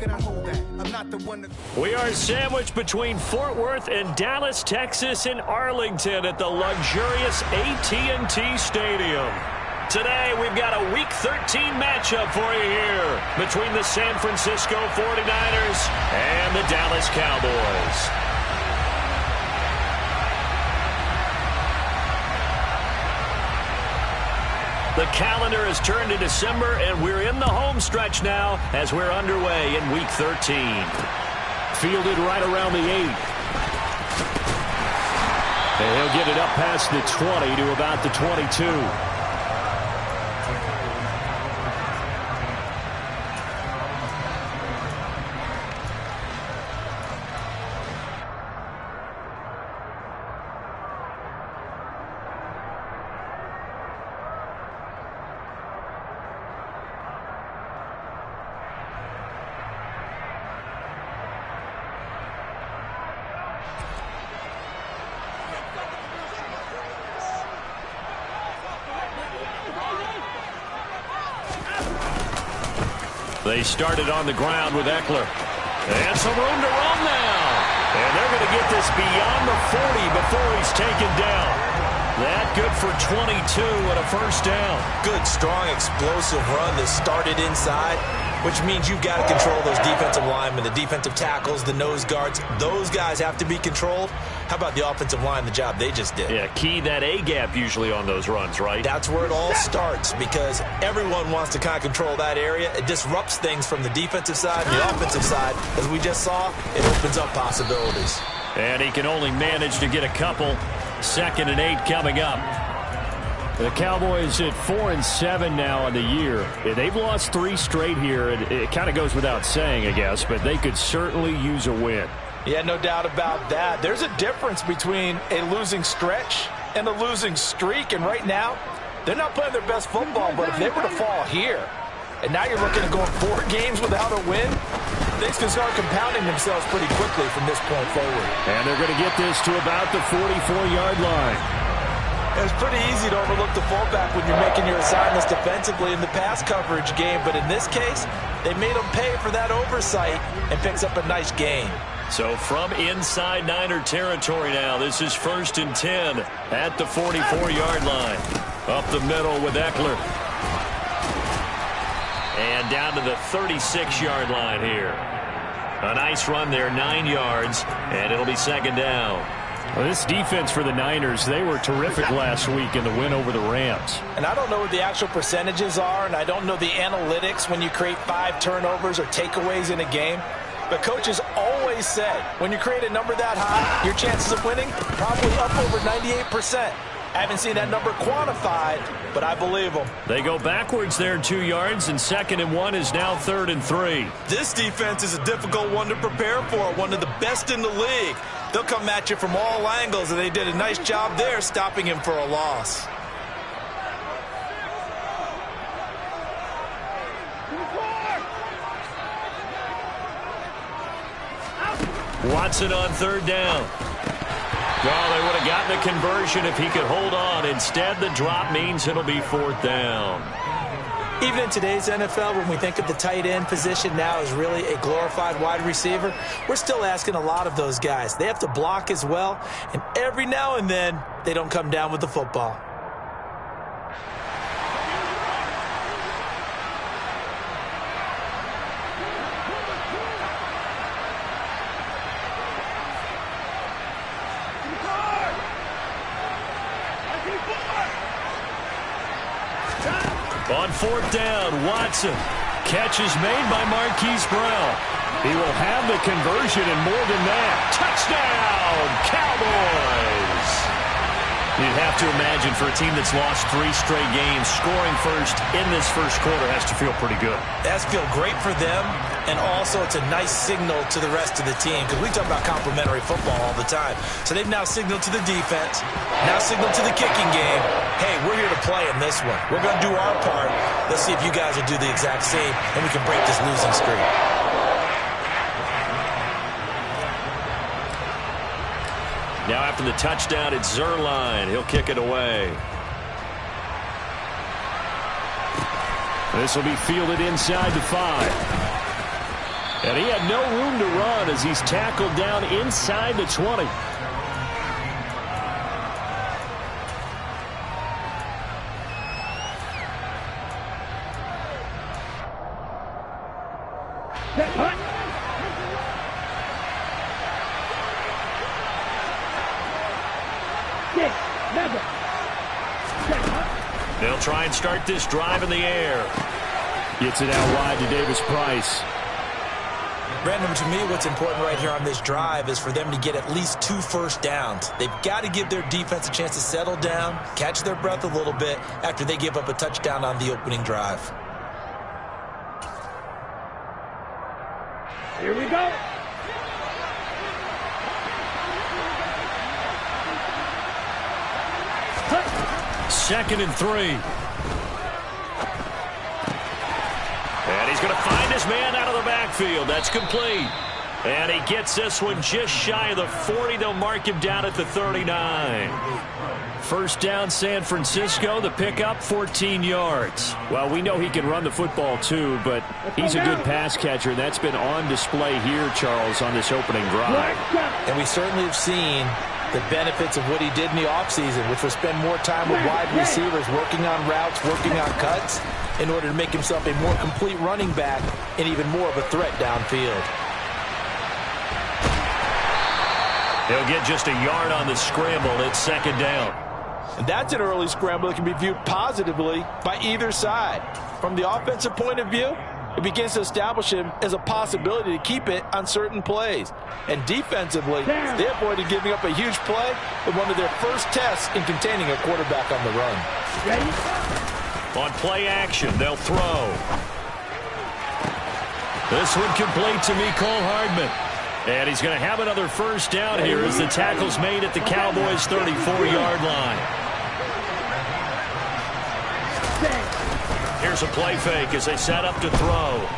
can I hold that? I'm not the one to... We are sandwiched between Fort Worth and Dallas, Texas, and Arlington at the luxurious AT&T Stadium. Today, we've got a Week 13 matchup for you here between the San Francisco 49ers and the Dallas Cowboys. The calendar has turned to December, and we're in the home stretch now as we're underway in Week 13. Fielded right around the 8. And he'll get it up past the 20 to about the 22. They started on the ground with Eckler. And some room to run now. And they're going to get this beyond the 40 before he's taken down. That good for 22 and a first down. Good, strong, explosive run that started inside, which means you've got to control those defensive linemen, the defensive tackles, the nose guards. Those guys have to be controlled. How about the offensive line, the job they just did? Yeah, key that A-gap usually on those runs, right? That's where it all starts because everyone wants to kind of control that area. It disrupts things from the defensive side and the offensive side. As we just saw, it opens up possibilities. And he can only manage to get a couple. 2nd and 8 coming up. The Cowboys at 4-7 now on the year. They've lost 3 straight here. It kind of goes without saying, I guess, but they could certainly use a win. Yeah, no doubt about that. There's a difference between a losing stretch and a losing streak, and right now, they're not playing their best football, but if they were to fall here, and now you're looking at going 4 games without a win, things can start compounding themselves pretty quickly from this point forward. And they're going to get this to about the 44-yard line. It's pretty easy to overlook the fullback when you're making your assignments defensively in the pass coverage game, but in this case, they made him pay for that oversight and picks up a nice gain. So from inside Niner territory now, this is 1st and 10 at the 44-yard line. Up the middle with Eckler. And down to the 36-yard line here. A nice run there, 9 yards, and it'll be 2nd down. Well, this defense for the Niners, they were terrific last week in the win over the Rams. And I don't know what the actual percentages are, and I don't know the analytics when you create 5 turnovers or takeaways in a game. But coaches always said, when you create a number that high, your chances of winning probably up over 98%. I haven't seen that number quantified, but I believe them. They go backwards there 2 yards, and 2nd and 1 is now 3rd and 3. This defense is a difficult one to prepare for, one of the best in the league. They'll come at you from all angles, and they did a nice job there stopping him for a loss. Watson on 3rd down. Oh, they would have gotten a conversion if he could hold on. Instead, the drop means it'll be 4th down. Even in today's NFL, when we think of the tight end position now as really a glorified wide receiver, we're still asking a lot of those guys. They have to block as well, and every now and then, they don't come down with the football. On 4th down, Watson. Catch is made by Marquise Brown. He will have the conversion and more than that. Touchdown, Cowboys! You'd have to imagine for a team that's lost 3 straight games, scoring first in this first quarter has to feel pretty good. That's feel great for them, and also it's a nice signal to the rest of the team because we talk about complementary football all the time. So they've now signaled to the defense, now signaled to the kicking game, hey, we're here to play in this one. We're going to do our part. Let's see if you guys will do the exact same, and we can break this losing streak. Now after the touchdown, it's Zuerlein. He'll kick it away. This will be fielded inside the 5. And he had no room to run as he's tackled down inside the 20. They'll try and start this drive in the air. Gets it out wide to Davis Price. Brandon, to me, what's important right here on this drive is for them to get at least 2 first downs. They've got to give their defense a chance to settle down, catch their breath a little bit after they give up a touchdown on the opening drive. Here we go. Second and 3. And he's going to find his man out of the backfield. That's complete. And he gets this one just shy of the 40. They'll mark him down at the 39. First down, San Francisco. The pickup, 14 yards. Well, we know he can run the football too, but he's a good pass catcher. That's been on display here, Charles, on this opening drive. And we certainly have seen the benefits of what he did in the offseason, which was spend more time with wide receivers, working on routes, working on cuts, in order to make himself a more complete running back and even more of a threat downfield. He'll get just a yard on the scramble. It's second down. And that's an early scramble that can be viewed positively by either side. From the offensive point of view, it begins to establish him as a possibility to keep it on certain plays. And defensively, they avoided giving up a huge play in one of their first tests in containing a quarterback on the run. On play action, they'll throw. This one complete to Mecole Hardman. And he's going to have another first down here as the tackle's made at the Cowboys' 34-yard line. Here's a play fake as they set up to throw.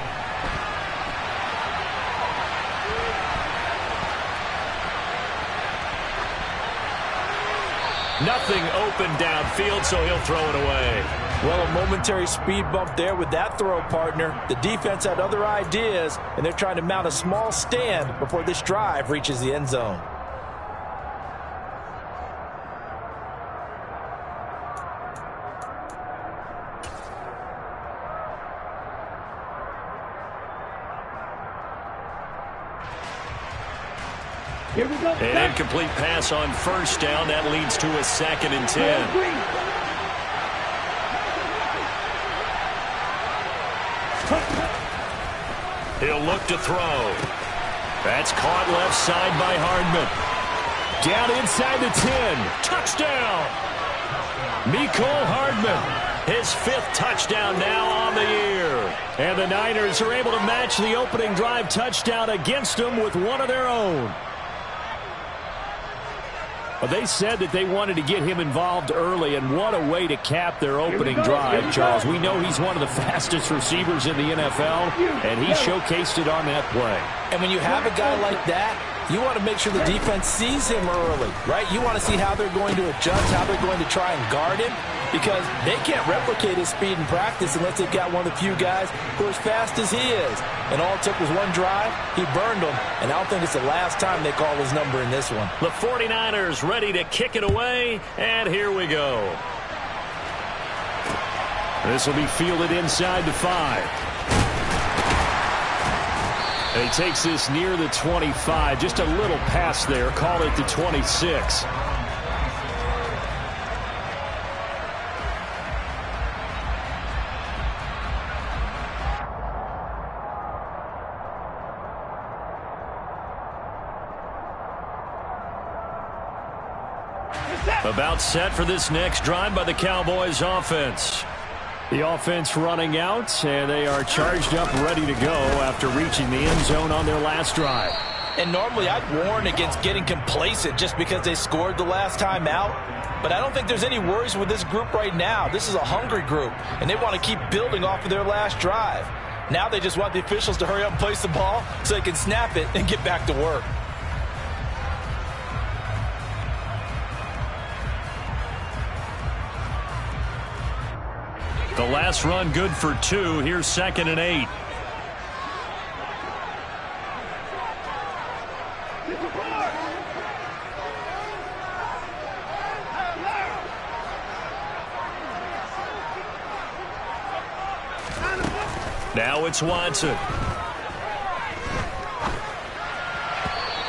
Nothing open downfield, so he'll throw it away. Well, a momentary speed bump there with that throw, partner. The defense had other ideas, and they're trying to mount a small stand before this drive reaches the end zone. Here we go. An incomplete pass on first down. That leads to a 2nd and 10. He'll look to throw. That's caught left side by Hardman. Down inside the 10. Touchdown! Mecole Hardman, his 5th touchdown now on the year. And the Niners are able to match the opening drive touchdown against them with one of their own. Well, they said that they wanted to get him involved early, and what a way to cap their opening drive, Charles. We know he's one of the fastest receivers in the NFL, and he showcased it on that play. And when you have a guy like that, you want to make sure the defense sees him early, right? You want to see how they're going to adjust, how they're going to try and guard him, because they can't replicate his speed in practice unless they've got one of the few guys who are as fast as he is. And all it took was one drive. He burned them, and I don't think it's the last time they call his number in this one. The 49ers ready to kick it away, and here we go. This will be fielded inside the 5. And he takes this near the 25. Just a little pass there. Call it the 26. About set for this next drive by the Cowboys offense. The offense running out, and they are charged up, ready to go after reaching the end zone on their last drive. And normally I'd warn against getting complacent just because they scored the last time out. But I don't think there's any worries with this group right now. This is a hungry group, and they want to keep building off of their last drive. Now they just want the officials to hurry up and place the ball so they can snap it and get back to work. The last run good for 2. Here's 2nd and 8. Now it's Watson.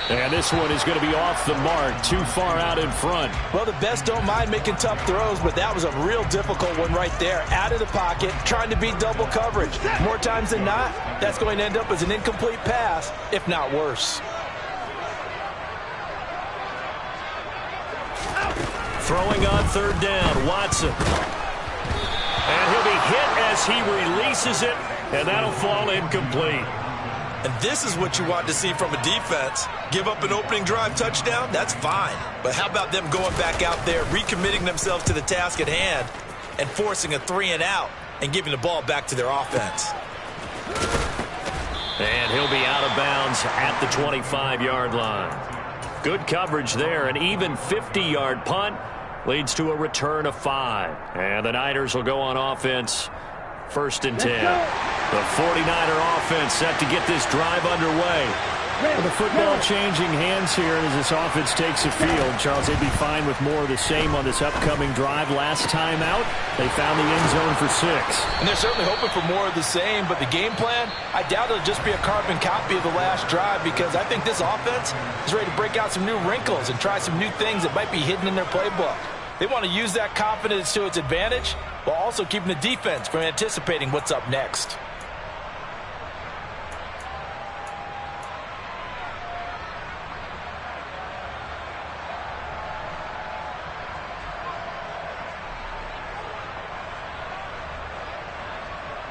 And this one is going to be off the mark, too far out in front. Well, the best don't mind making tough throws, but that was a real difficult one right there. Out of the pocket, trying to beat double coverage. More times than not, that's going to end up as an incomplete pass, if not worse. Throwing on third down, Watson. And he'll be hit as he releases it, and that'll fall incomplete. And this is what you want to see from a defense. Give up an opening drive touchdown, that's fine. But how about them going back out there, recommitting themselves to the task at hand, and forcing a 3-and-out and giving the ball back to their offense. And he'll be out of bounds at the 25-yard line. Good coverage there. An even 50-yard punt leads to a return of 5. And the Niners will go on offense. 1st and 10. The 49er offense set to get this drive underway. Well, the football changing hands here as this offense takes the field. Charles, they'd be fine with more of the same on this upcoming drive. Last time out, they found the end zone for 6. And they're certainly hoping for more of the same, but the game plan, I doubt it'll just be a carbon copy of the last drive, because I think this offense is ready to break out some new wrinkles and try some new things that might be hidden in their playbook. They want to use that confidence to its advantage while also keeping the defense from anticipating what's up next.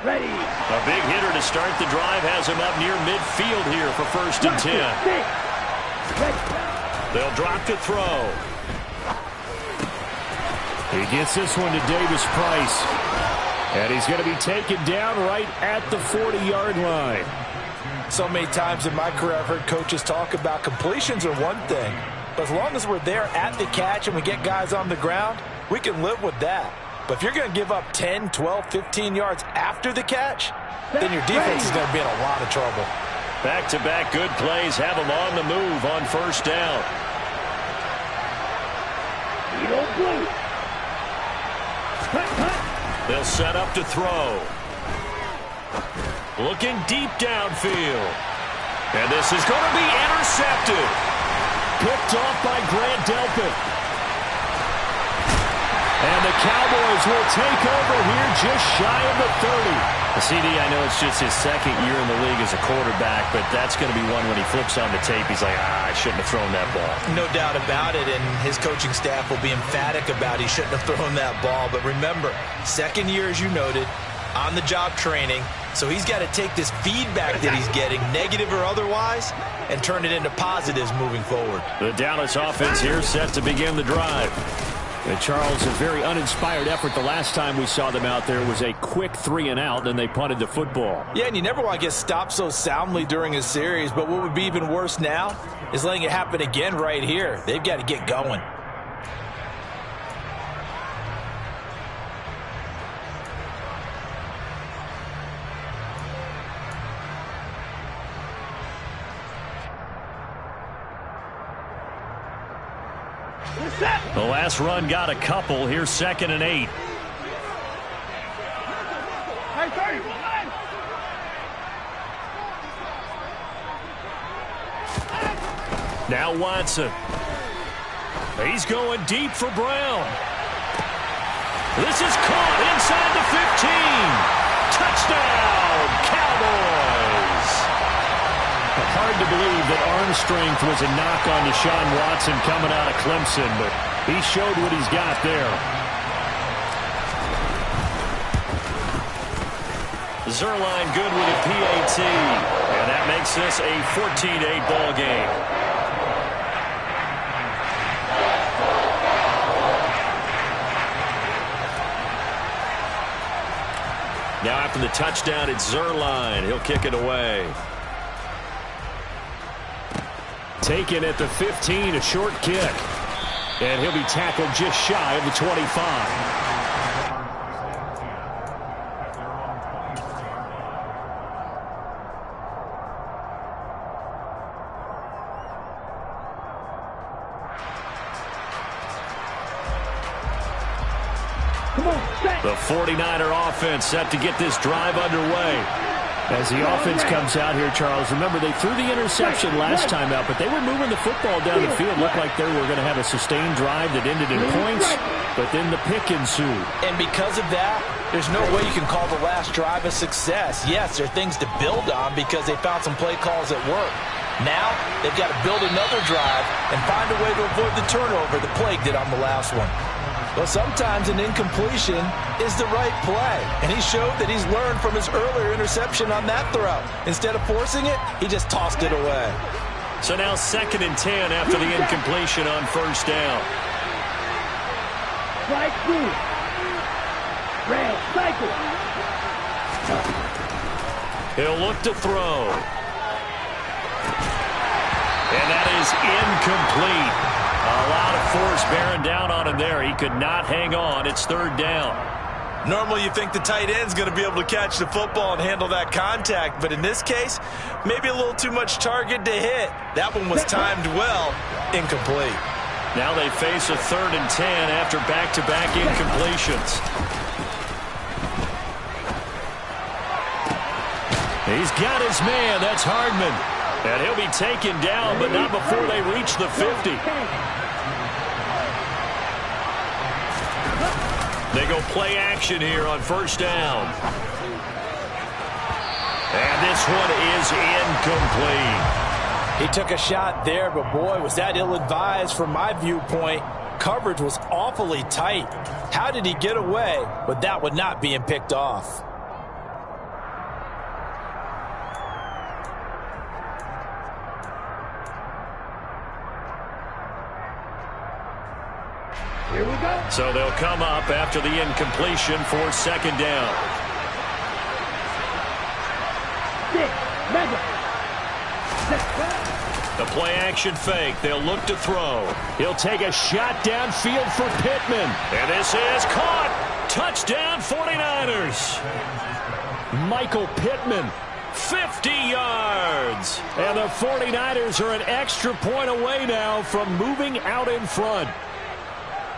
Ready. A big hitter to start the drive has him up near midfield here for 1st and 10. They'll drop to throw. He gets this one to Davis Price. And he's going to be taken down right at the 40-yard line. So many times in my career I've heard coaches talk about completions are one thing, but as long as we're there at the catch and we get guys on the ground, we can live with that. But if you're going to give up 10, 12, 15 yards after the catch, then your defense is going to be in a lot of trouble. Back-to-back good plays have them on the move on 1st down. They'll set up to throw. Looking deep downfield. And this is going to be intercepted. Picked off by Grant Delpit. And the Cowboys will take over here just shy of the 30. CD, I know it's just his 2nd year in the league as a quarterback, but that's going to be one when he flips on the tape. He's like, I shouldn't have thrown that ball. No doubt about it, and his coaching staff will be emphatic about he shouldn't have thrown that ball. But remember, 2nd year, as you noted, on-the-job training. So he's got to take this feedback that he's getting, negative or otherwise, and turn it into positives moving forward. The Dallas offense here set to begin the drive. And Charles, a very uninspired effort. The last time we saw them out there was a quick 3-and-out, and they punted the football. Yeah, and you never want to get stopped so soundly during a series, but what would be even worse now is letting it happen again right here. They've got to get going. The last run got a couple. Here's 2nd and 8. Now Watson. He's going deep for Brown. This is caught inside the 15. Touchdown, Cowboys. Hard to believe that arm strength was a knock on Deshaun Watson coming out of Clemson, but he showed what he's got there. Zuerlein good with a PAT, and that makes this a 14-8 ball game. Now after the touchdown, it's Zuerlein. He'll kick it away. Taken at the 15, a short kick. And he'll be tackled just shy of the 25. The 49er offense set to get this drive underway. As the offense comes out here, Charles, remember they threw the interception last time out, but they were moving the football down the field. Looked like they were going to have a sustained drive that ended in points, but then the pick ensued. And because of that, there's no way you can call the last drive a success. Yes, there are things to build on because they found some play calls that work. Now, they've got to build another drive and find a way to avoid the turnover the Plague did on the last one. Well, sometimes an incompletion is the right play, and he showed that he's learned from his earlier interception on that throw. Instead of forcing it, he just tossed it away. So now 2nd and 10 after the incompletion on 1st down. Strike 2. Red cycle. He'll look to throw. And that is incomplete. A lot of force bearing down on him there. He could not hang on. It's 3rd down. Normally you think the tight end's going to be able to catch the football and handle that contact, but in this case, maybe a little too much target to hit. That one was timed well. Incomplete. Now they face a 3rd and 10 after back-to-back incompletions. He's got his man. That's Hardman. And he'll be taken down, but not before they reach the 50. They go play action here on 1st down. And this one is incomplete. He took a shot there, but boy, was that ill-advised from my viewpoint. Coverage was awfully tight. How did he get away with that one not being picked off? Here we go. So they'll come up after the incompletion for 2nd down. 6. Mega. The play-action fake. They'll look to throw. He'll take a shot downfield for Pittman. And this is caught. Touchdown 49ers. Michael Pittman, 50 yards. And the 49ers are an extra point away now from moving out in front.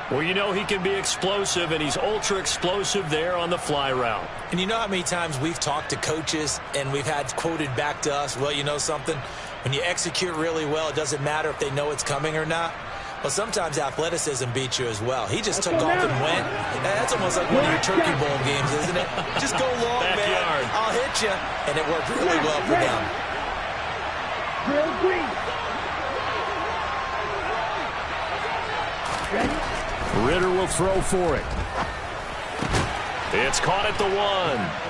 Well, you know he can be explosive, and he's ultra-explosive there on the fly route. And you know how many times we've talked to coaches and we've had quoted back to us, well, you know something? When you execute really well, it doesn't matter if they know it's coming or not. Well, sometimes athleticism beats you as well. He just took off and went. That's almost like one of your Turkey Bowl games, isn't it? Just go long, Backyard. man. I'll hit you. And it worked really well for them. Drill green. Ready? Ritter will throw for it. It's caught at the 1,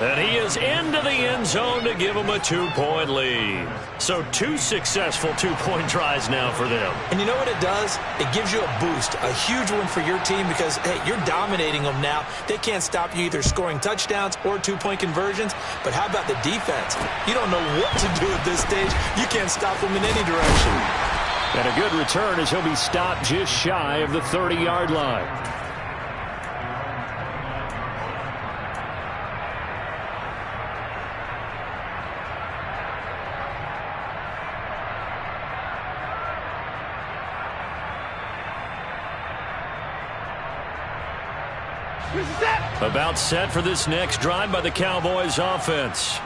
and he is into the end zone to give him a 2-point lead. So 2 successful 2-point tries now for them. And you know what it does? It gives you a boost, a huge one for your team because, hey, you're dominating them now. They can't stop you either scoring touchdowns or 2-point conversions. But how about the defense? You don't know what to do at this stage. You can't stop them in any direction. And a good return as he'll be stopped just shy of the 30-yard line. About set for this next drive by the Cowboys offense.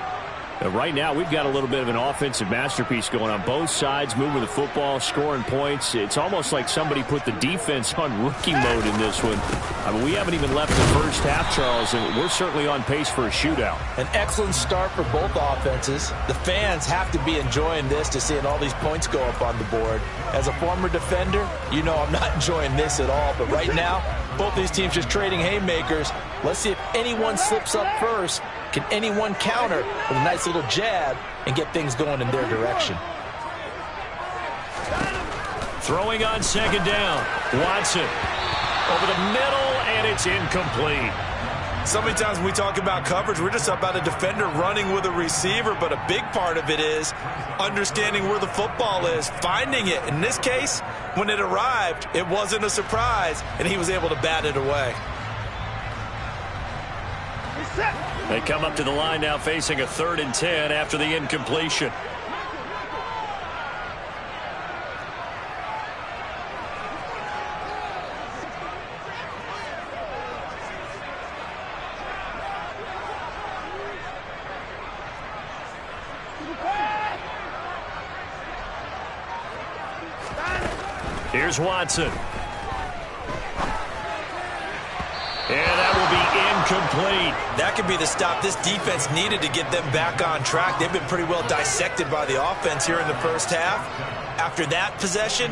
Right now, we've got a little bit of an offensive masterpiece going on both sides, moving the football, scoring points. It's almost like somebody put the defense on rookie mode in this one. I mean, we haven't even left the first half, Charles, and we're certainly on pace for a shootout. An excellent start for both offenses. The fans have to be enjoying this to seeing all these points go up on the board. As a former defender, you know I'm not enjoying this at all. But right now, both these teams just trading haymakers. Let's see if anyone slips up first. Can anyone counter with a nice little jab and get things going in their direction? Throwing on 2nd down. Watson over the middle, and it's incomplete. So many times when we talk about coverage, we're just about a defender running with a receiver, but a big part of it is understanding where the football is, finding it. In this case, when it arrived, it wasn't a surprise, and he was able to bat it away. They come up to the line now facing a 3rd and 10 after the incompletion. Here's Watson. And that will be incomplete. That could be the stop this defense needed to get them back on track. They've been pretty well dissected by the offense here in the first half. After that possession,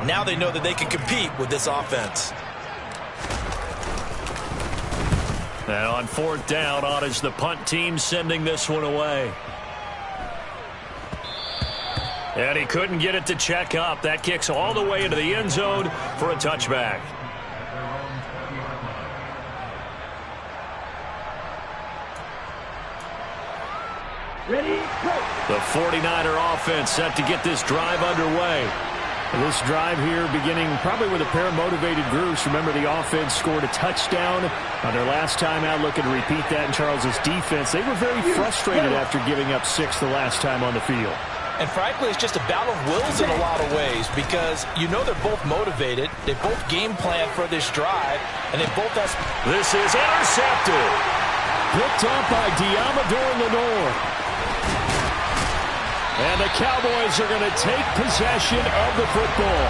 now they know that they can compete with this offense. And on fourth down, on is the punt team sending this one away. And he couldn't get it to check up. That kicks all the way into the end zone for a touchback. Ready, go. The 49er offense set to get this drive underway. This drive here beginning probably with a pair of motivated groups. Remember, the offense scored a touchdown on their last time out, looking to repeat that in Charles's defense. They were very frustrated after giving up 6 the last time on the field. And frankly, it's just a battle of wills in a lot of ways because you know they're both motivated. They both game plan for this drive, and they both have... This is intercepted. Picked up by Diamador Lenore. And the Cowboys are going to take possession of the football.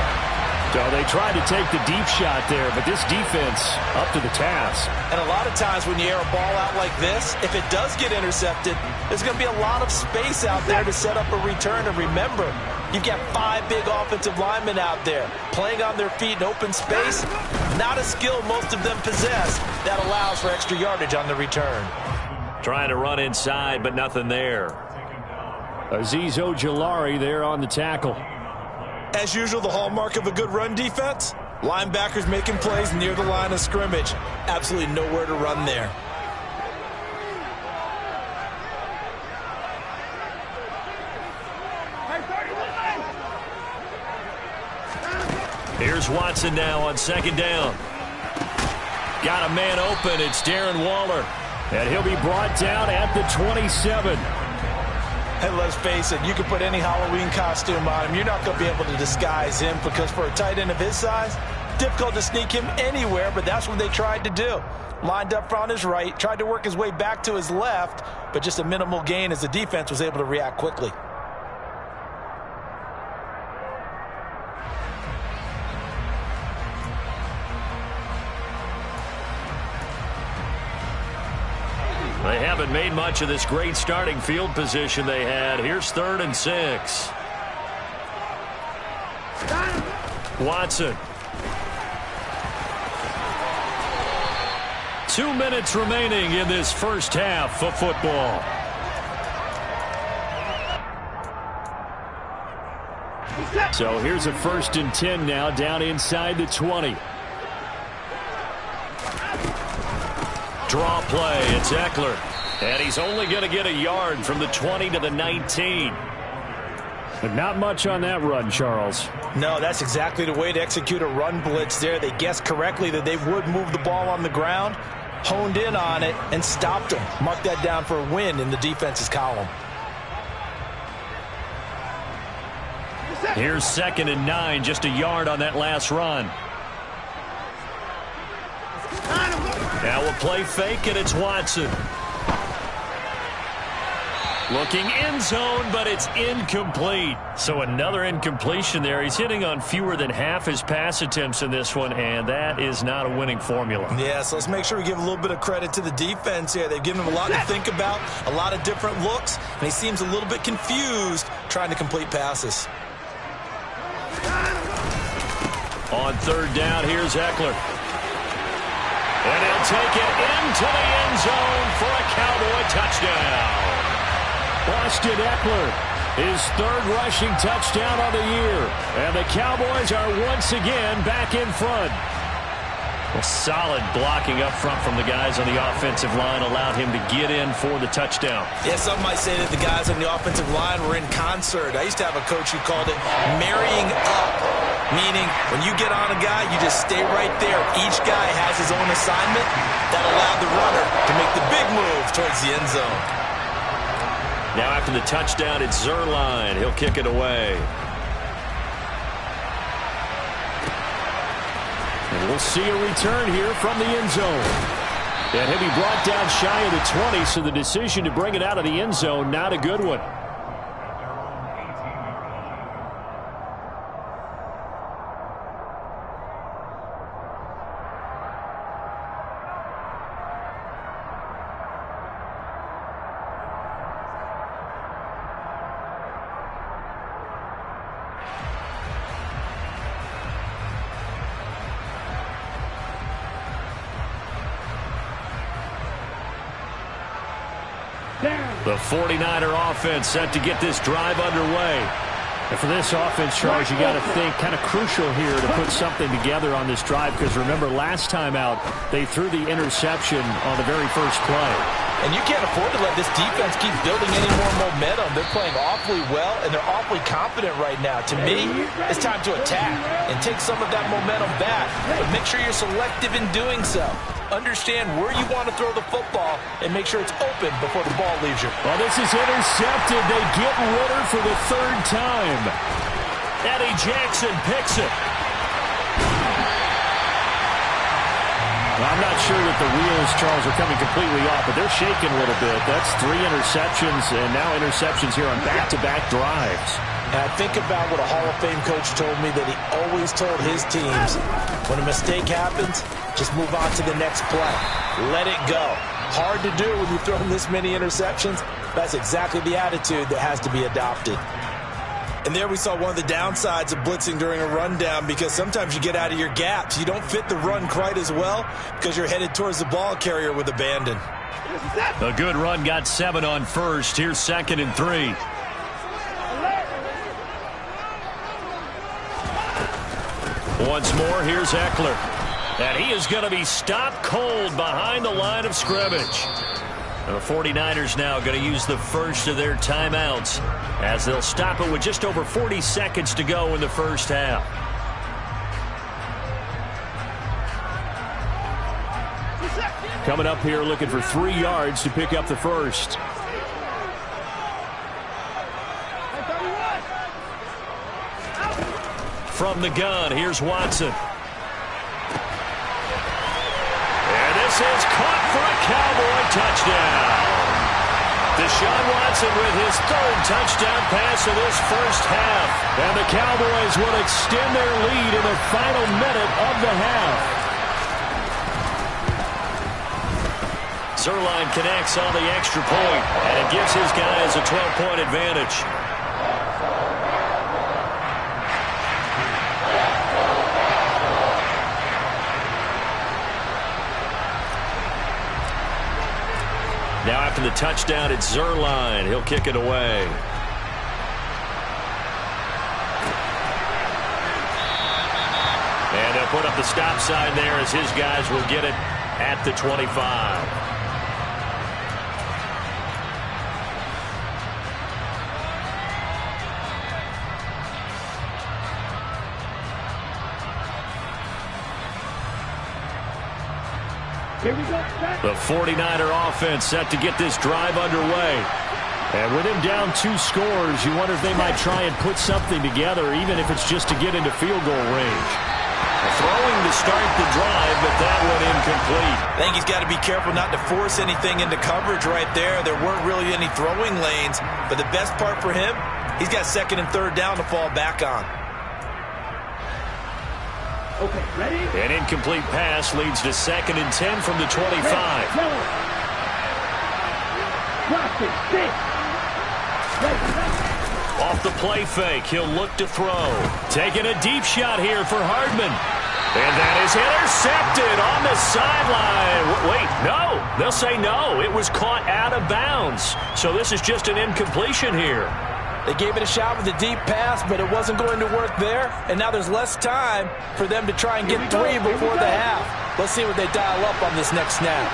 So they tried to take the deep shot there, but this defense up to the task. And a lot of times when you air a ball out like this, if it does get intercepted, there's going to be a lot of space out there to set up a return. And remember, you've got 5 big offensive linemen out there playing on their feet in open space. Not a skill most of them possess that allows for extra yardage on the return. Trying to run inside, but nothing there. Azeez Ojulari there on the tackle. As usual, the hallmark of a good run defense, linebackers making plays near the line of scrimmage. Absolutely nowhere to run there. Here's Watson now on second down. Got a man open. It's Darren Waller. And he'll be brought down at the 27. And let's face it, you can put any Halloween costume on him. You're not going to be able to disguise him because for a tight end of his size, difficult to sneak him anywhere, but that's what they tried to do. Lined up on his right, tried to work his way back to his left, but just a minimal gain as the defense was able to react quickly. They haven't made much of this great starting field position they had. Here's 3rd and 6. Watson. 2 minutes remaining in this first half of football. So here's a 1st and 10 now down inside the 20. Draw play. It's Eckler. And he's only going to get a yard from the 20 to the 19. But not much on that run, Charles. No, that's exactly the way to execute a run blitz there. They guessed correctly that they would move the ball on the ground, honed in on it, and stopped them. Mark that down for a win in the defense's column. Here's 2nd and 9, just a yard on that last run. Now we'll play fake, and it's Watson. Looking end zone, but it's incomplete. So another incompletion there. He's hitting on fewer than half his pass attempts in this one, and that is not a winning formula. Yeah, so let's make sure we give a little bit of credit to the defense here. They've given him a lot to think about, a lot of different looks, and he seems a little bit confused trying to complete passes. On 3rd down, here's Eckler. And he'll take it into the end zone for a Cowboy touchdown. Austin Eckler, his 3rd rushing touchdown of the year. And the Cowboys are once again back in front. Well, solid blocking up front from the guys on the offensive line allowed him to get in for the touchdown. Yeah, some might say that the guys on the offensive line were in concert. I used to have a coach who called it marrying up, meaning when you get on a guy, you just stay right there. Each guy has his own assignment that allowed the runner to make the big move towards the end zone. Now after the touchdown, it's Zuerlein. He'll kick it away. And we'll see a return here from the end zone. And he'll be brought down shy of the 20, so the decision to bring it out of the end zone, not a good one. The 49er offense set to get this drive underway. And for this offense, Charles, you got to think kind of crucial here to put something together on this drive, because remember last time out they threw the interception on the very first play. And you can't afford to let this defense keep building any more momentum. They're playing awfully well, and they're awfully confident right now. To me, it's time to attack and take some of that momentum back. But make sure you're selective in doing so. Understand where you want to throw the football and make sure it's open before the ball leaves you. Well, this is intercepted. They get Ritter for the third time. Eddie Jackson picks it. I'm not sure that the wheels, Charles, are coming completely off, but they're shaking a little bit. That's 3 interceptions, and now interceptions here on back-to-back drives. And I think about what a Hall of Fame coach told me, that he always told his teams, when a mistake happens, just move on to the next play. Let it go. Hard to do when you throw this many interceptions. That's exactly the attitude that has to be adopted. And there we saw one of the downsides of blitzing during a rundown, because sometimes you get out of your gaps. You don't fit the run quite as well because you're headed towards the ball carrier with abandon. A good run got 7 on first. Here's 2nd and 3. Once more, here's Eckler. And he is going to be stopped cold behind the line of scrimmage. The 49ers now going to use the first of their timeouts as they'll stop it with just over 40 seconds to go in the first half. Coming up here looking for 3 yards to pick up the first. From the gun, here's Watson. And this is caught for a Cowboy touchdown. Deshaun Watson with his 3rd touchdown pass of this first half. And the Cowboys will extend their lead in the final minute of the half. Zuerlein connects on the extra point, and it gives his guys a 12-point advantage. Now after the touchdown, it's Zuerlein. He'll kick it away. And they'll put up the stop sign there as his guys will get it at the 25. The 49er offense set to get this drive underway. And with him down 2 scores, you wonder if they might try and put something together, even if it's just to get into field goal range. Throwing to start the drive, but that one incomplete. I think he's got to be careful not to force anything into coverage right there. There weren't really any throwing lanes, but the best part for him, he's got 2nd and 3rd down to fall back on. Okay, ready? An incomplete pass leads to 2nd and 10 from the 25. Off the play fake, he'll look to throw. Taking a deep shot here for Hardman. And that is intercepted on the sideline. Wait, no. They'll say no. It was caught out of bounds. So this is just an incompletion here. They gave it a shot with a deep pass, but it wasn't going to work there. And now there's less time for them to try and get 3 before the half. Let's see what they dial up on this next snap.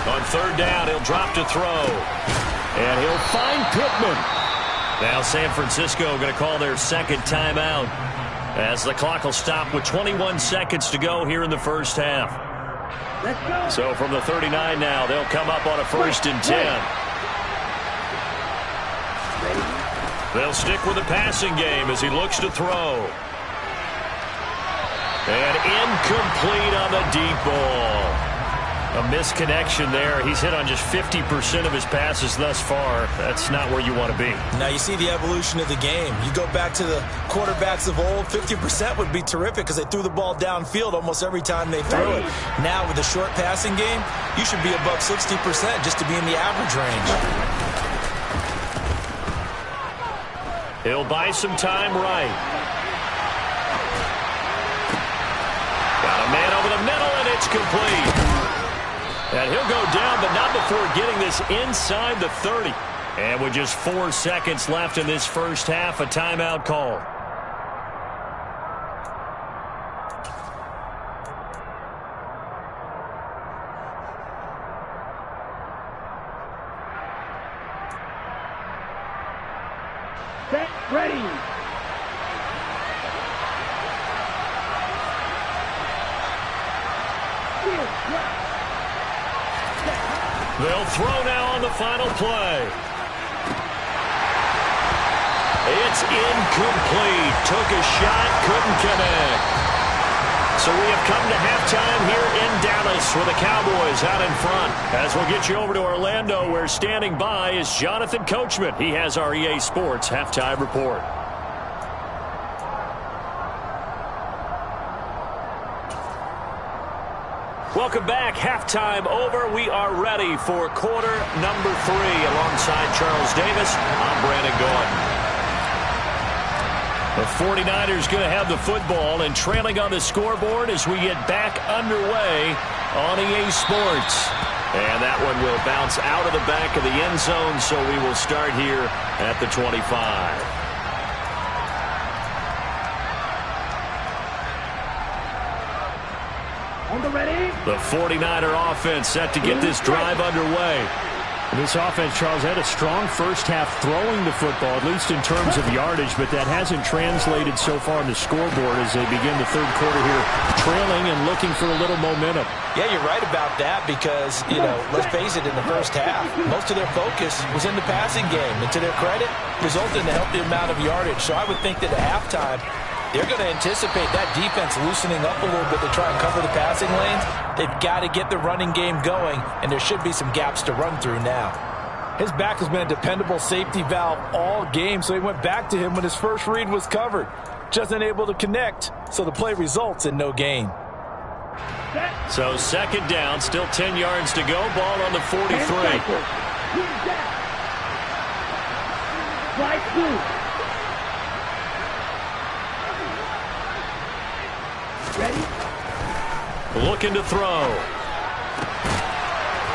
On 3rd down, he'll drop to throw. And he'll find Pittman. Now San Francisco going to call their 2nd timeout, as the clock will stop with 21 seconds to go here in the first half. So from the 39 now, they'll come up on a 1st and 10. They'll stick with the passing game as he looks to throw. And incomplete on the deep ball. A misconnection there. He's hit on just 50% of his passes thus far. That's not where you want to be. Now you see the evolution of the game. You go back to the quarterbacks of old, 50% would be terrific because they threw the ball downfield almost every time they threw it. Now with the short passing game, you should be above 60% just to be in the average range. He'll buy some time right. It's complete. And he'll go down, but not before getting this inside the 30. And with just 4 seconds left in this first half, a timeout call. Set, ready. They'll throw now on the final play. It's incomplete. Took a shot, couldn't connect. So we have come to halftime here in Dallas with the Cowboys out in front. As we'll get you over to Orlando, where standing by is Jonathan Coachman. He has our EA Sports halftime report. Welcome back. Halftime over. We are ready for quarter number 3. Alongside Charles Davis, I'm Brandon Gaudin. The 49ers going to have the football and trailing on the scoreboard as we get back underway on EA Sports. And that one will bounce out of the back of the end zone, so we will start here at the 25. On the ready. The 49er offense set to get this drive underway. This offense, Charles, had a strong first half throwing the football, at least in terms of yardage, but that hasn't translated so far on the scoreboard as they begin the third quarter here, trailing and looking for a little momentum. Yeah, you're right about that because, let's face it, in the first half, most of their focus was in the passing game. And to their credit, resulted in a healthy amount of yardage. So I would think that at halftime, they're going to anticipate that defense loosening up a little bit to try and cover the passing lanes. They've got to get the running game going, and there should be some gaps to run through now. His back has been a dependable safety valve all game, so he went back to him when his first read was covered. Just unable to connect, so the play results in no gain. So second down, still 10 yards to go. Ball on the 43. Slide through. Ready? Looking to throw.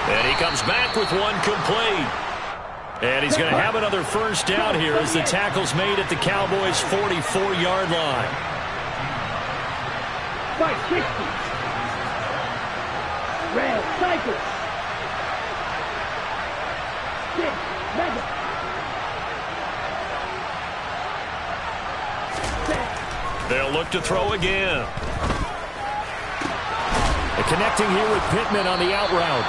And he comes back with one complete. And he's going to have another first down here as the tackle's made at the Cowboys' 44-yard line. 560. Red, cycle. 6, mega. 7. They'll look to throw again. Connecting here with Pittman on the out route.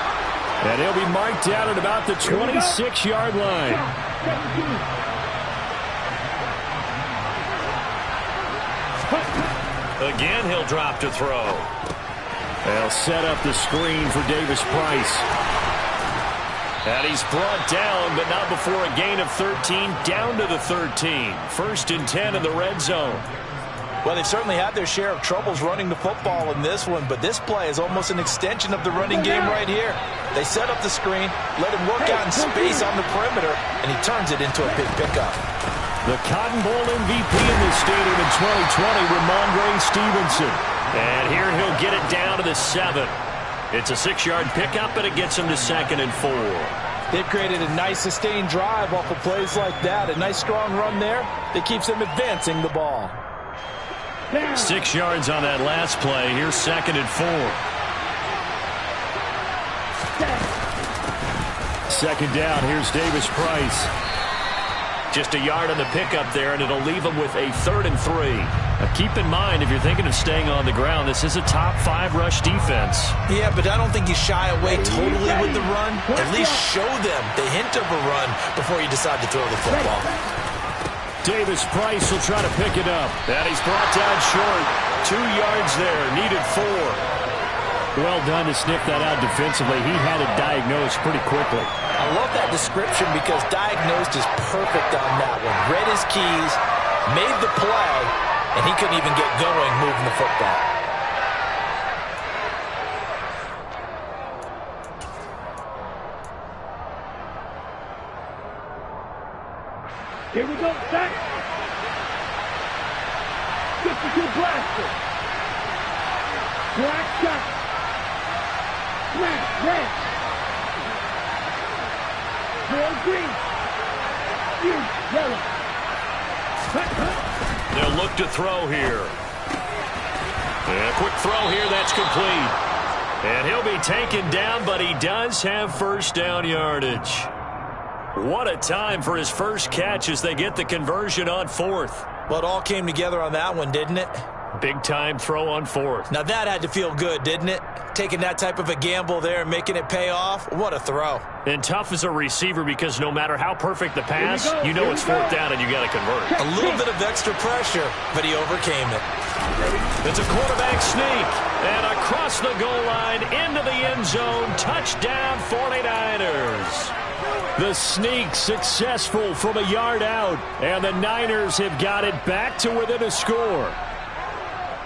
And he'll be marked down at about the 26-yard line. Again, he'll drop to throw. They'll set up the screen for Davis Price. And he's brought down, but not before a gain of 13, down to the 13. First and 10 in the red zone. Well, they've certainly had their share of troubles running the football in this one, but this play is almost an extension of the running game right here. They set up the screen, let him work out in space on the perimeter, and he turns it into a big pickup. The Cotton Bowl MVP in this stadium in 2020, Ramondre Stevenson. And here he'll get it down to the 7. It's a 6-yard pickup, and it gets him to 2nd and 4. They've created a nice sustained drive off of plays like that. A nice strong run there that keeps them advancing the ball. 6 yards on that last play. Here's 2nd and 4. Second down. Here's Davis Price. Just a yard on the pickup there, and it'll leave him with a 3rd and 3. Now keep in mind, if you're thinking of staying on the ground, this is a top 5 rush defense. Yeah, but I don't think you shy away totally with the run. At least show them the hint of a run before you decide to throw the football. Davis Price will try to pick it up. And he's brought down short. 2 yards there. Needed 4. Well done to sniff that out defensively. He had it diagnosed pretty quickly. I love that description because diagnosed is perfect on that one. Read his keys, made the play, and he couldn't even get going moving the football. Here we go, set. 52 blaster. Black shot. Smash. Red. Red, green. You, yellow. Cut, cut. They'll look to throw here. And a quick throw here, that's complete. And he'll be taken down, but he does have first down yardage. What a time for his first catch as they get the conversion on fourth. Well, it all came together on that one, didn't it? Big time throw on fourth. Now that had to feel good, didn't it? Taking that type of a gamble there and making it pay off. What a throw. And tough as a receiver because no matter how perfect the pass, you know it's fourth down and you got to convert. A little bit of extra pressure, but he overcame it. It's a quarterback sneak. And across the goal line into the end zone. Touchdown 49ers. The sneak successful from a yard out. And the Niners have got it back to within a score.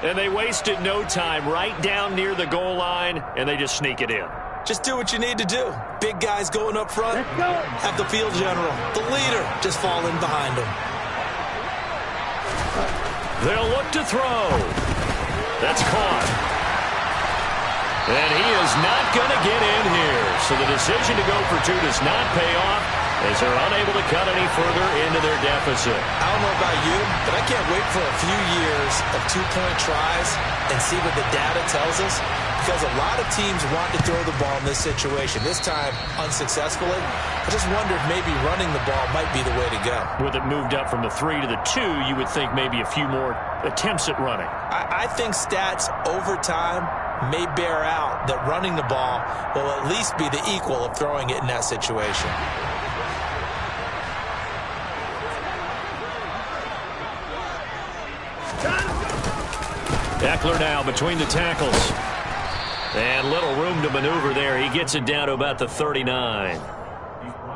And they wasted no time right down near the goal line, and they just sneak it in. Just do what you need to do. Big guys going up front. Let's go. Have the field general, the leader, just fall in behind him. They'll look to throw. That's caught. And he is not going to get in here. So the decision to go for two does not pay off as they're unable to cut any further into their deficit. I don't know about you, but I can't wait for a few years of two-point tries and see what the data tells us, because a lot of teams want to throw the ball in this situation. This time, unsuccessfully. I just wonder if maybe running the ball might be the way to go. With it moved up from the 3 to the 2, you would think maybe a few more attempts at running. I think stats over time may bear out that running the ball will at least be the equal of throwing it in that situation. Ekeler now between the tackles. And little room to maneuver there. He gets it down to about the 39.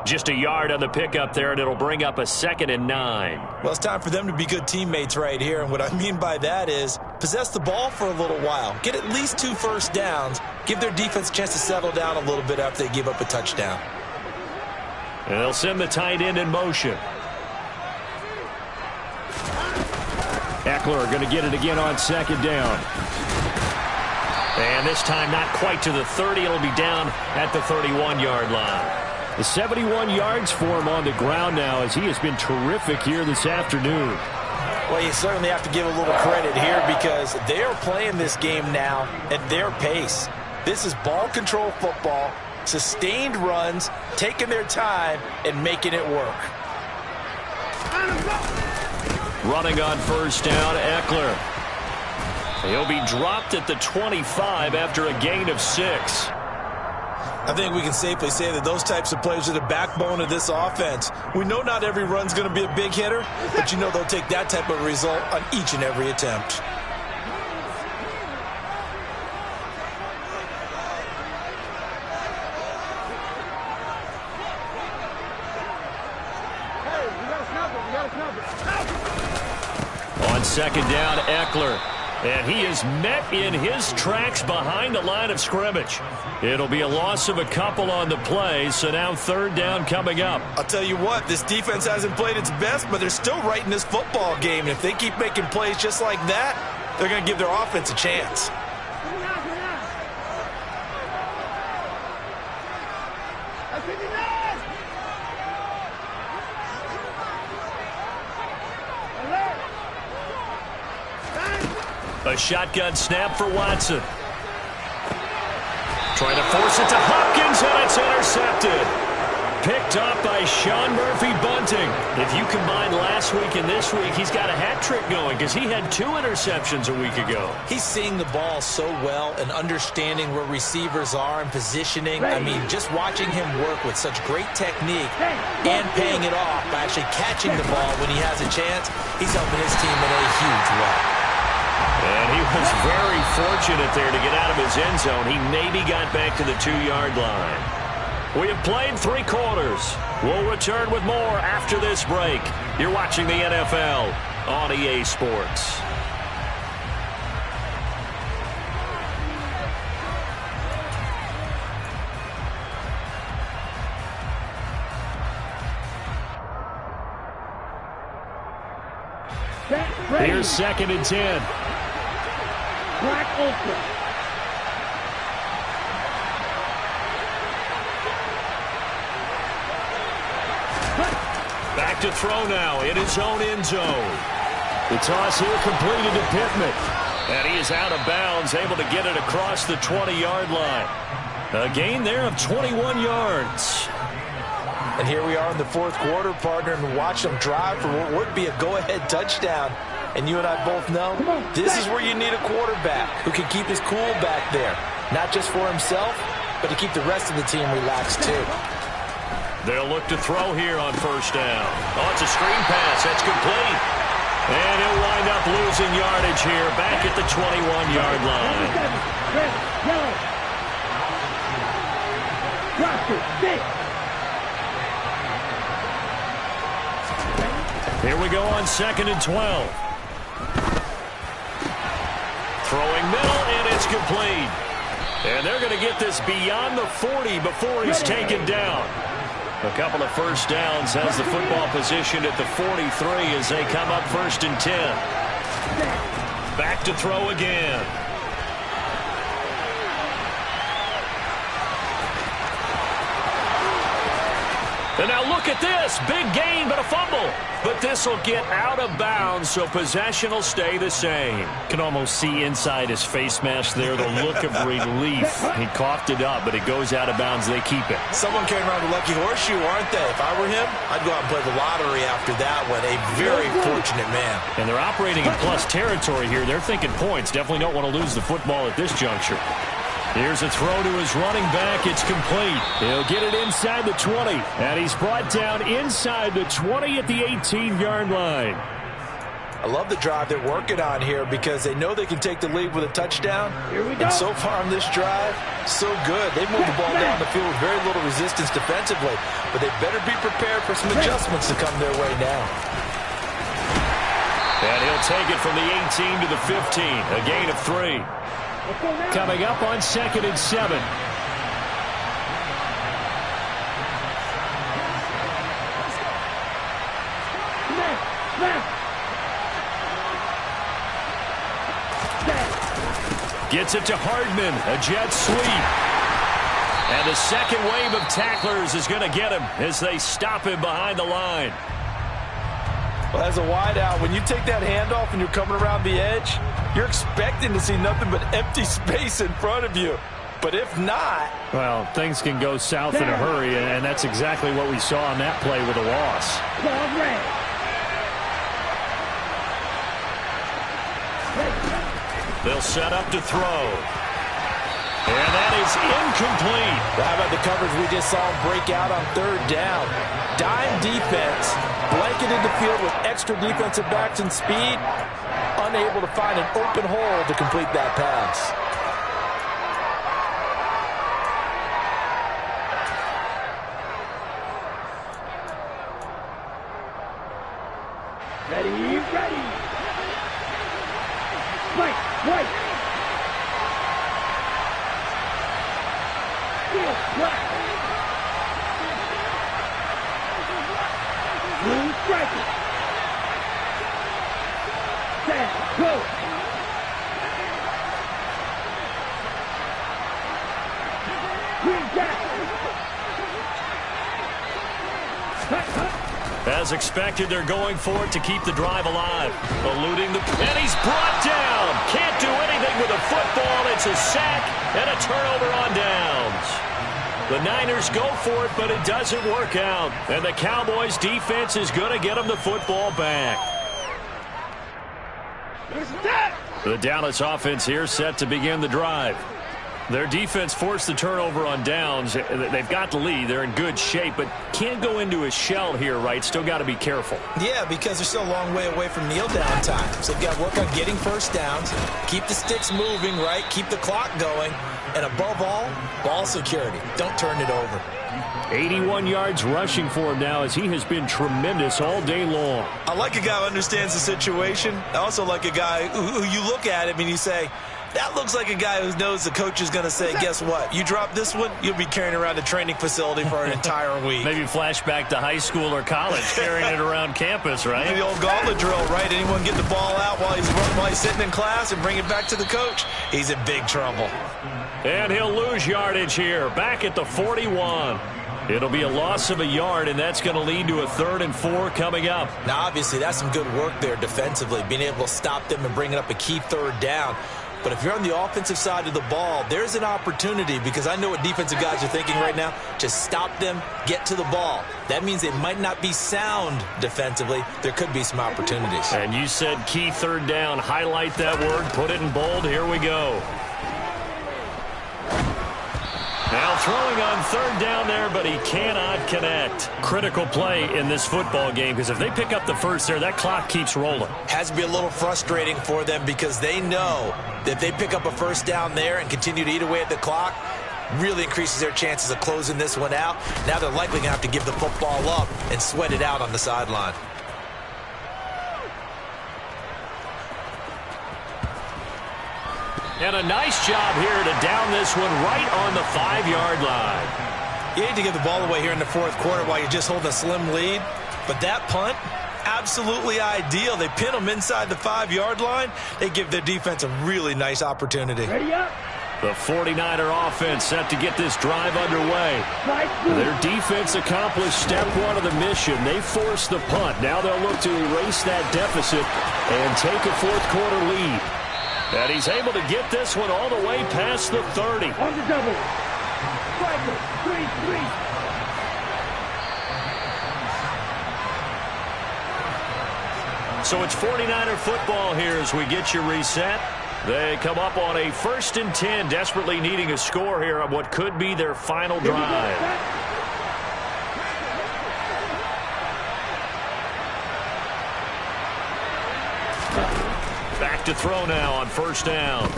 Just a yard on the pickup there, and it'll bring up a 2nd and 9. Well, it's time for them to be good teammates right here. And what I mean by that is possess the ball for a little while. Get at least 2 first downs. Give their defense a chance to settle down a little bit after they give up a touchdown. And they'll send the tight end in motion. Ekeler going to get it again on 2nd down. And this time not quite to the 30. It'll be down at the 31-yard line. The 71 yards for him on the ground now as he has been terrific here this afternoon. Well, you certainly have to give a little credit here because they're playing this game now at their pace. This is ball control football, sustained runs, taking their time and making it work. Running on first down, Ekeler. He'll be dropped at the 25 after a gain of 6. I think we can safely say that those types of plays are the backbone of this offense. We know not every run's going to be a big hitter, but you know they'll take that type of result on each and every attempt. On 2nd down, Ekeler. And he is met in his tracks behind the line of scrimmage. It'll be a loss of a couple on the play, so now 3rd down coming up. I'll tell you what, this defense hasn't played its best, but they're still right in this football game. And if they keep making plays just like that, they're going to give their offense a chance. A shotgun snap for Watson. Trying to force it to Hopkins, and it's intercepted. Picked up by Sean Murphy-Bunting. If you combine last week and this week, he's got a hat trick going because he had 2 interceptions a week ago. He's seeing the ball so well and understanding where receivers are and positioning. I mean, just watching him work with such great technique and paying it off by actually catching the ball when he has a chance, he's helping his team in a huge way. And he was very fortunate there to get out of his end zone. He maybe got back to the 2-yard line. We have played 3 quarters. We'll return with more after this break. You're watching the NFL on EA Sports. Here's 2nd and 10. Black Ultra. back to throw now in his own end zone. The toss here completed to Pittman. And he is out of bounds, able to get it across the 20-yard line. A gain there of 21 yards. And here we are in the fourth quarter, partner, and watch them drive for what would be a go-ahead touchdown. And you and I both know this is where you need a quarterback who can keep his cool back there. Not just for himself, but to keep the rest of the team relaxed too. They'll look to throw here on first down. Oh, it's a screen pass. That's complete. And he'll wind up losing yardage here back at the 21-yard line. Here we go on 2nd and 12. Throwing middle, and it's complete. And they're going to get this beyond the 40 before he's taken down. A couple of first downs has the football position at the 43 as they come up 1st and 10. Back to throw again. And now look at this. Big gain, but a fumble. But this will get out of bounds, so possession will stay the same. Can almost see inside his face mask there the look of relief. He coughed it up, but it goes out of bounds. They keep it. Someone came around with lucky horseshoe, aren't they? If I were him, I'd go out and play the lottery after that one. A very fortunate man. And they're operating in plus territory here. They're thinking points. Definitely don't want to lose the football at this juncture. Here's a throw to his running back. It's complete. He'll get it inside the 20. And he's brought down inside the 20 at the 18-yard line. I love the drive they're working on here because they know they can take the lead with a touchdown. And so far on this drive, so good. They moved the ball down the field with very little resistance defensively. But they better be prepared for some adjustments to come their way now. And he'll take it from the 18 to the 15. A gain of 3. Coming up on 2nd and 7. Gets it to Hardman. A jet sweep. And the second wave of tacklers is going to get him as they stop him behind the line. Well, as a wideout, when you take that handoff and you're coming around the edge, you're expecting to see nothing but empty space in front of you. But if not... Well, things can go south in a hurry, and that's exactly what we saw on that play with a loss. They'll set up to throw. And that is incomplete. How about the coverage we just saw him break out on 3rd down? Dime defense, blanketed the field with extra defensive backs and speed, unable to find an open hole to complete that pass. Ready, ready. White. Blue striker. Set, go. Green jack. As expected, they're going for it to keep the drive alive. Eluding the... And he's brought down. Can't do anything with a football. It's a sack and a turnover on downs. The Niners go for it, but it doesn't work out. And the Cowboys' defense is going to get them the football back. The Dallas offense here set to begin the drive. Their defense forced the turnover on downs. They've got the lead. They're in good shape, but can't go into a shell here, right? Still got to be careful. Yeah, because they're still a long way away from kneel-down time. So they've got to work on getting first downs, keep the sticks moving, right? Keep the clock going. And above all, ball security. Don't turn it over. 81 yards rushing for him now as he has been tremendous all day long. I like a guy who understands the situation. I also like a guy who you look at him and you say, that looks like a guy who knows the coach is going to say, guess what? You drop this one, you'll be carrying around a training facility for an entire week. Maybe flashback to high school or college, carrying it around campus, right? The old gauntlet drill, right? Anyone get the ball out while he's sitting in class and bring it back to the coach? He's in big trouble. And he'll lose yardage here, back at the 41. It'll be a loss of a yard, and that's going to lead to a 3rd and 4 coming up. Now, obviously, that's some good work there defensively, being able to stop them and bringing up a key 3rd down. But if you're on the offensive side of the ball, there's an opportunity, because I know what defensive guys are thinking right now. Just stop them, get to the ball. That means they might not be sound defensively. There could be some opportunities. And you said key 3rd down. Highlight that word, put it in bold. Here we go. Now throwing on 3rd down there, but he cannot connect. Critical play in this football game, because if they pick up the first there, that clock keeps rolling. Has to be a little frustrating for them, because they know that if they pick up a first down there and continue to eat away at the clock, really increases their chances of closing this one out. Now they're likely going to have to give the football up and sweat it out on the sideline. And a nice job here to down this one right on the 5-yard line. You hate to give the ball away here in the 4th quarter while you're just holding a slim lead. But that punt, absolutely ideal. They pin them inside the 5-yard line. They give their defense a really nice opportunity. Ready up. The 49er offense set to get this drive underway. Their defense accomplished step 1 of the mission. They forced the punt. Now they'll look to erase that deficit and take a 4th quarter lead. And he's able to get this one all the way past the 30. On the double. Striker. 3-3. So it's 49er football here as we get you reset. They come up on a 1st and 10, desperately needing a score here on what could be their final drive. Back to throw now on 1st down.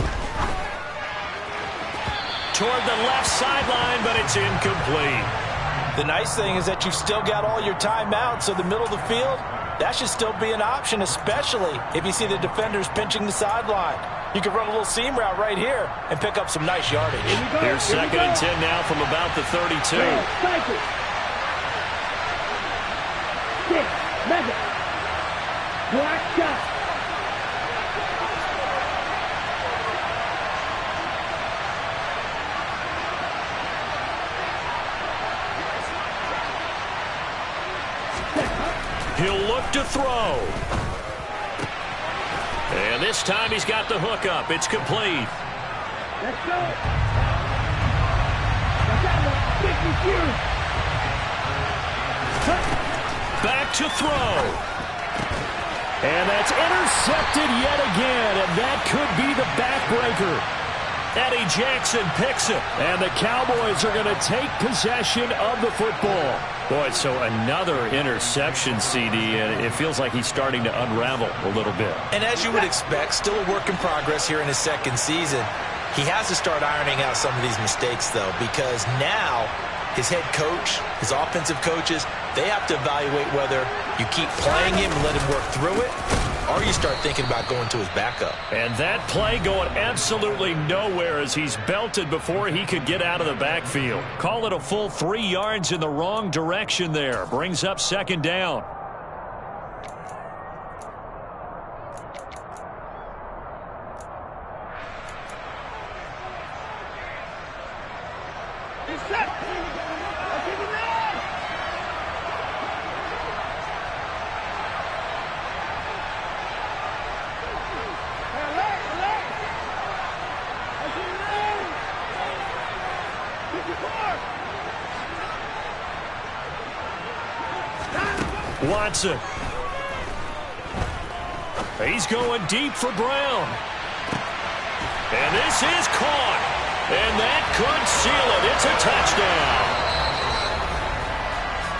Toward the left sideline, but it's incomplete. The nice thing is that you've still got all your timeouts, so the middle of the field, that should still be an option, especially if you see the defenders pinching the sideline. You can run a little seam route right here and pick up some nice yardage. Here's 2nd and 10 now from about the 32. Cycle. 6. Mega. Block shot. He'll look to throw. And this time he's got the hook up. It's complete. Let's go. Back to throw. And that's intercepted yet again. And that could be the backbreaker. Eddie Jackson picks it. And the Cowboys are going to take possession of the football. Boy, so another interception, CD, and it feels like he's starting to unravel a little bit. And as you would expect, still a work in progress here in his 2nd season. He has to start ironing out some of these mistakes, though, because now his head coach, his offensive coaches, they have to evaluate whether you keep playing him and let him work through it, or you start thinking about going to his backup. And that play going absolutely nowhere as he's belted before he could get out of the backfield. Call it a full 3 yards in the wrong direction there. Brings up 2nd down. Watson. He's going deep for Brown. And this is caught. And that could seal it. It's a touchdown.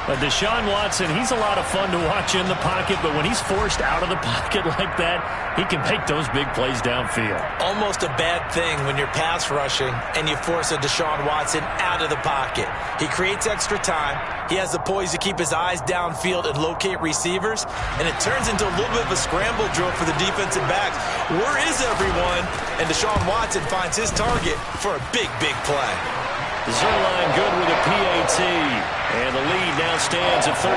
Deshaun Watson, he's a lot of fun to watch in the pocket, but when he's forced out of the pocket like that, he can make those big plays downfield. Almost a bad thing when you're pass rushing and you force a Deshaun Watson out of the pocket. He creates extra time. He has the poise to keep his eyes downfield and locate receivers, and it turns into a little bit of a scramble drill for the defensive backs. Where is everyone? And Deshaun Watson finds his target for a big, big play. Zerline good with a PAT, and the lead now stands at 13.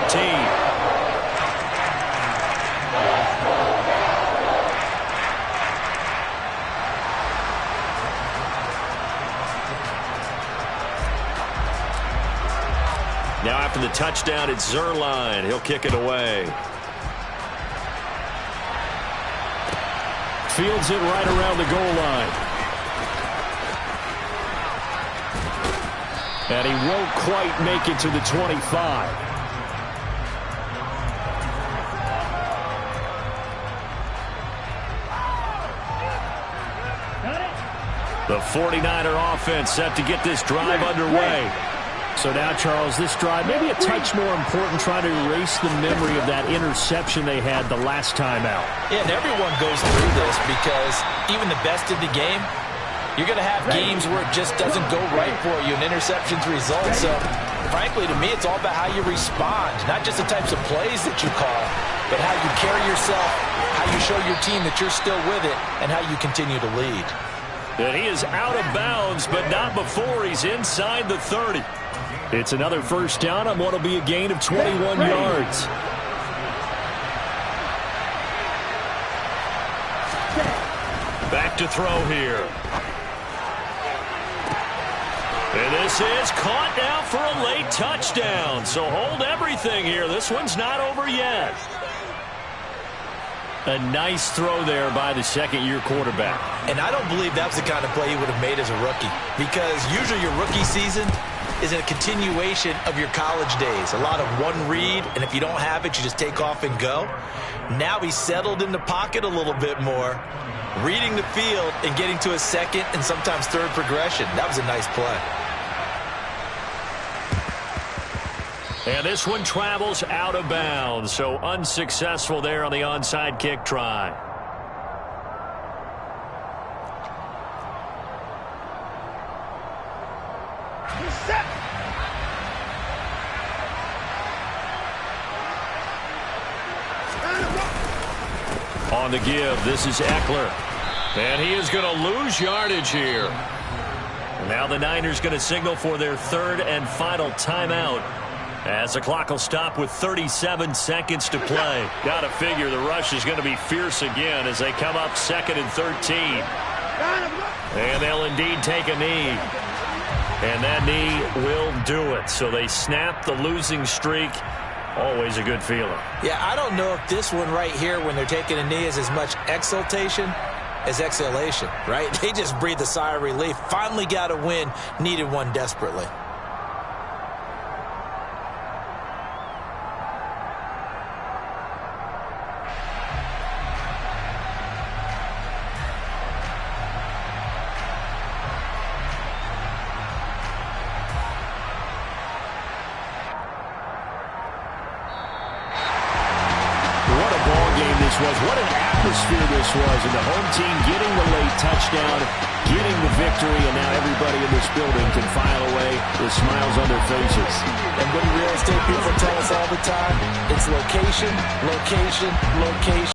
Now after the touchdown, it's Zuerlein. He'll kick it away. Fields it right around the goal line. And he won't quite make it to the 25. The 49er offense set to get this drive underway. So now, Charles, this drive maybe a touch more important, trying to erase the memory of that interception they had the last time out. Yeah, and everyone goes through this because even the best in the game, you're going to have games where it just doesn't go right for you and interceptions result. So, frankly, to me, it's all about how you respond, not just the types of plays that you call, but how you carry yourself, how you show your team that you're still with it, and how you continue to lead. And he is out of bounds, but not before he's inside the 30. It's another first down on what will be a gain of 21 yards. Back to throw here. And this is caught now for a late touchdown. So hold everything here. This one's not over yet. A nice throw there by the second-year quarterback. And I don't believe that was the kind of play he would have made as a rookie, because usually your rookie season is a continuation of your college days. A lot of one read, and if you don't have it, you just take off and go. Now he's settled in the pocket a little bit more, reading the field and getting to a second and sometimes third progression. That was a nice play. And this one travels out of bounds, so unsuccessful there on the onside kick try. On the give, this is Eckler. And he is going to lose yardage here. And now the Niners going to signal for their third and final timeout, as the clock will stop with 37 seconds to play. Got to figure the rush is going to be fierce again as they come up 2nd and 13. And they'll indeed take a knee. And that knee will do it. So they snap the losing streak. Always a good feeling. Yeah, I don't know if this one right here, when they're taking a knee, is as much exultation as exhalation, right? They just breathe a sigh of relief. Finally got a win. Needed one desperately. What an atmosphere this was, and the home team getting the late touchdown, getting the victory, and now everybody in this building can file away with smiles on their faces. And what do real estate people tell us all the time? It's location, location, location.